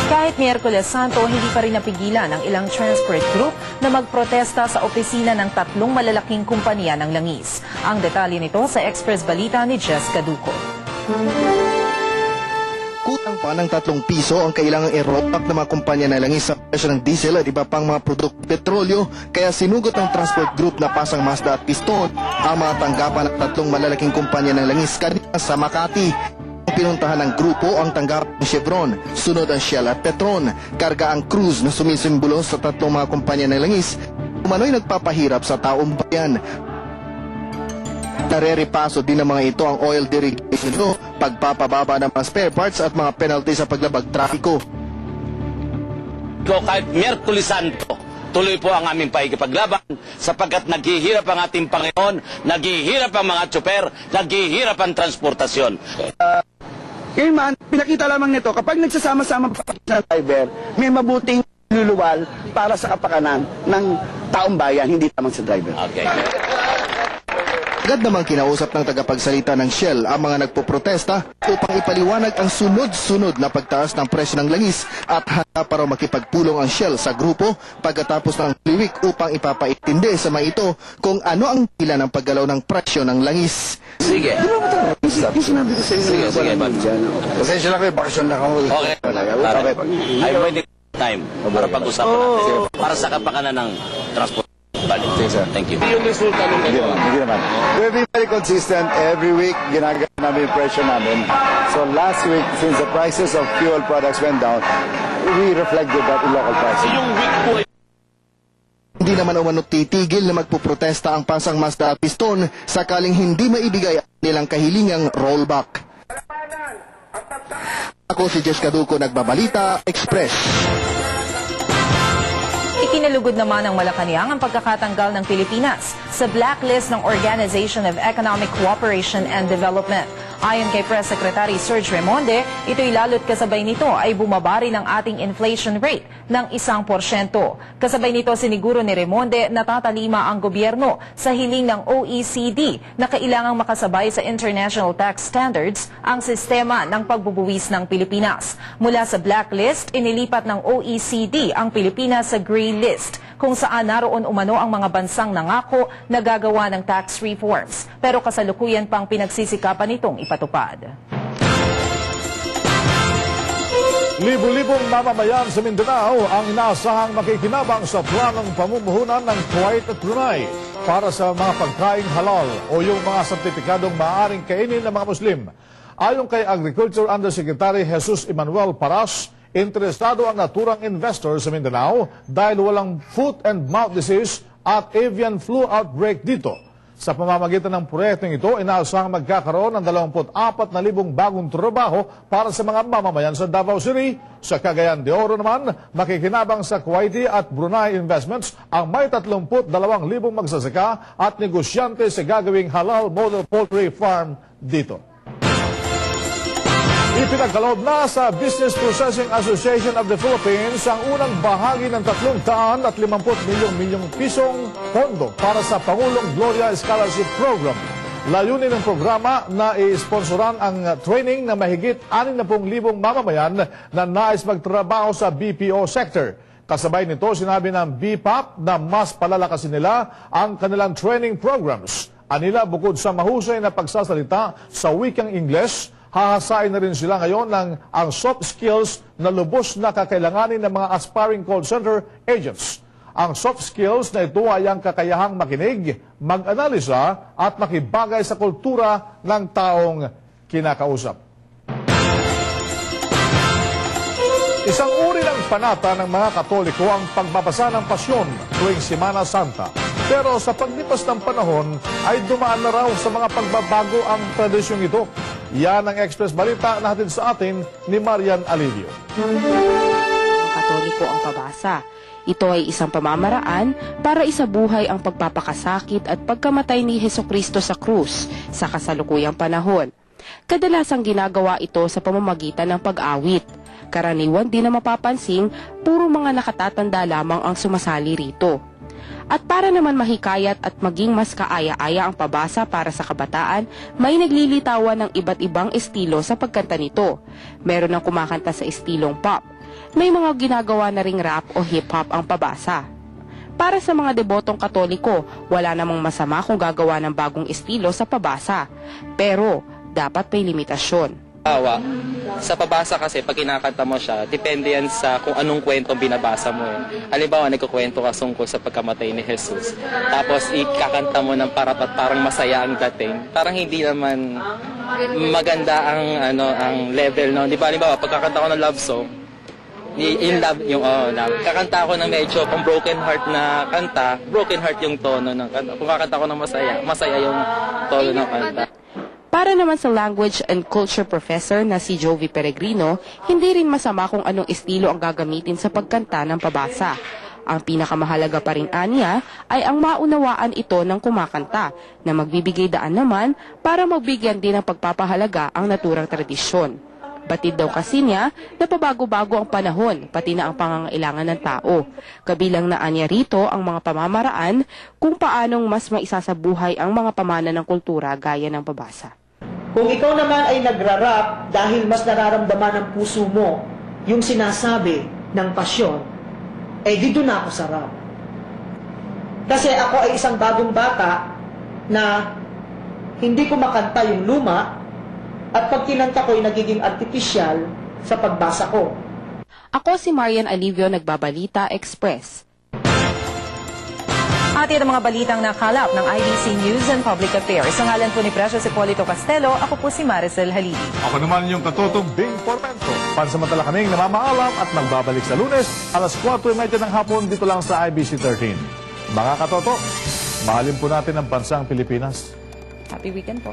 Kahit Miyerkules Santo, hindi pa rin napigilan ang ilang transport group na magprotesta sa opisina ng tatlong malalaking kumpanya ng langis. Ang detalye nito sa Express Balita ni Jess Caduco. Kutang pa ng 3 piso ang kailangang i-rollback ng mga kumpanya ng langis sa presyo ng diesel at iba pang mga produktong petrolyo, kaya sinugot ng transport group na Pasang Mazda at Piston ang mga tanggapan ng tatlong malalaking kumpanya ng langis kanina sa Makati. Pinuntahan ng grupo ang tanggapan ng Chevron, sunod ang Shell at Petron. Karga ang cruise na sumisimbolo sa tatlong mga kumpanya ng langis, umano'y nagpapahirap sa taong bayan. Nareripaso din ng mga ito ang oil derogation, pagpapababa ng mga spare parts at mga penalty sa paglabag trapiko. Kahit Miyerkules Santo, tuloy po ang aming pakikipaglaban sapagkat naghihirap ang ating Panginoon, naghihirap ang mga tsuper, naghihirap ang transportasyon. Ngayon man, pinakita lamang nito, kapag nagsasama-sama sa driver, may mabuting luluwal para sa kapakanan ng taong bayan, hindi lamang sa driver. Okay. Agad namang kinausap ng tagapagsalita ng Shell ang mga nagpoprotesta upang ipaliwanag ang sunod-sunod na pagtaas ng presyo ng langis at handa para makipagpulong ang Shell sa grupo pagkatapos ng liwik upang ipapaintindi sa mga ito kung ano ang dahilan ng paggalaw ng presyo ng langis. Sige. Sinabi ko sa inyo. Sige, Pasensya lang kayo, bakasyon lang ako. Okay. I'm waiting time para pag-usapan natin. Para sa kapakanan ng transport. Thank you. Hindi naman. We've been very consistent. Every week, ginagawa namin yung pressure namin. So last week, since the prices of fuel products went down, we reflected that in local prices. Yung week po Hindi naman umano titigil na magpoprotesta ang Pasang Mazda at Piston sakaling hindi maibigay ang nilang kahilingang rollback. Ako si Jess Caduco, nagbabalita, Express. Ikinalugod naman ng Malacanang ang pagkakatanggal ng Pilipinas sa blacklist ng Organization of Economic Cooperation and Development. Ayon kay Press Secretary Serge Remonde, ito'y lalo't kasabay nito ay bumaba rin ang ating inflation rate ng 1%. Kasabay nito siniguro ni Remonde na tatalima ang gobyerno sa hiling ng OECD na kailangang makasabay sa international tax standards ang sistema ng pagbubuwis ng Pilipinas. Mula sa blacklist, inilipat ng OECD ang Pilipinas sa gray list, kung saan naroon umano ang mga bansang nangako na gagawa ng tax reforms. Pero kasalukuyan pang pinagsisikapan nitong ipatupad. Libo-libong mamamayan sa Mindanao ang inaasahang makikinabang sa planong pamumuhunan ng Kuwait at Brunei para sa mga pagkaing halal o yung mga sertipikadong maaaring kainin ng mga Muslim. Ayon kay Agriculture Undersecretary Jesus Emmanuel Paras, interesado ang naturang investor sa Mindanao dahil walang foot and mouth disease at avian flu outbreak dito. Sa pamamagitan ng proyektong ito, inaasahang magkakaroon ng 24,000 bagong trabaho para sa mga mamamayan sa Davao City. Sa Cagayan de Oro naman, makikinabang sa Kuwaiti at Brunei Investments ang may 32,000 magsasaka at negosyante sa gagawing halal model poultry farm dito. Ipinagkaloob na sa Business Processing Association of the Philippines ang unang bahagi ng 350 milyong pisong pondo para sa Pangulong Gloria Scholarship Program. Layunin ng programa na i-sponsoran ang training na mahigit 60,000 mamamayan na nais magtrabaho sa BPO sector. Kasabay nito, sinabi ng BPAP na mas palalakasin nila ang kanilang training programs. Anila, bukod sa mahusay na pagsasalita sa wikang Ingles, hahasain na rin sila ngayon ng ang soft skills na lubos na kakailanganin ng mga aspiring call center agents. Ang soft skills na ito ay ang kakayahang makinig, mag-analisa at makibagay sa kultura ng taong kinakausap. Isang uri ng panata ng mga Katoliko ang pagbabasa ng pasyon tuwing Semana Santa. Pero sa paglipas ng panahon ay dumaan na raw sa mga pagbabago ang tradisyong ito. Yan ang Express Balita na hatid sa atin ni Marian Alivio. Katoliko ang pabasa. Ito ay isang pamamaraan para isabuhay ang pagpapakasakit at pagkamatay ni Hesukristo sa krus sa kasalukuyang panahon. Kadalasang ginagawa ito sa pamamagitan ng pag-awit. Karaniwan din na mapapansing puro mga nakatatanda lamang ang sumasali rito. At para naman mahikayat at maging mas kaaya-aya ang pabasa para sa kabataan, may naglilitawan ng iba't ibang estilo sa pagkanta nito. Meron ng kumakanta sa estilong pop. May mga ginagawa na ring rap o hip-hop ang pabasa. Para sa mga debotong Katoliko, wala namang masama kung gagawa ng bagong estilo sa pabasa. Pero dapat may limitasyon. Sa pabasa kasi, pag kinakanta mo siya, depende yan sa kung anong kwentong binabasa mo. Halimbawa, nagkukwento ka sungkol sa pagkamatay ni Jesus. Tapos, ikakanta mo ng parang masaya ang dating. Parang hindi naman maganda ang level, no? Di ba, halimbawa, pagkakanta ko ng love song, kakanta ako ng medyo pang broken heart na kanta, broken heart yung tono ng kanta. Kung kakanta ko ng masaya yung tono ng kanta. Para naman sa language and culture professor na si Jovi Peregrino, hindi rin masama kung anong estilo ang gagamitin sa pagkanta ng pabasa. Ang pinakamahalaga pa rin aniya ay ang maunawaan ito ng kumakanta na magbibigay daan naman para magbigyan din ng pagpapahalaga ang naturang tradisyon. Batid daw kasi niya na pabago-bago ang panahon, pati na ang pangangailangan ng tao. Kabilang na anya rito ang mga pamamaraan kung paanong mas maisasabuhay ang mga pamana ng kultura gaya ng pabasa. Kung ikaw naman ay nagrarap dahil mas nararamdaman ng puso mo yung sinasabi ng pasyon, eh di doon ako sa rap. Kasi ako ay isang bagong bata na hindi ko makanta yung luma at pag kinanta ko ay nagiging artificial sa pagbasa ko. Ako si Marian Alivio, Nagbabalita Express. At yan ang mga balitang nakalap ng IBC News and Public Affairs. Ang ngalan po ni Precious Hipolito Castelo, ako po si Maricel Halili. Ako naman yung katutong Bing Formento. Pansamantala kaming namamaalam at magbabalik sa Lunes, alas 4:30 ng hapon dito lang sa IBC 13. Mga katoto, mahalin po natin ang bansang Pilipinas. Happy weekend po.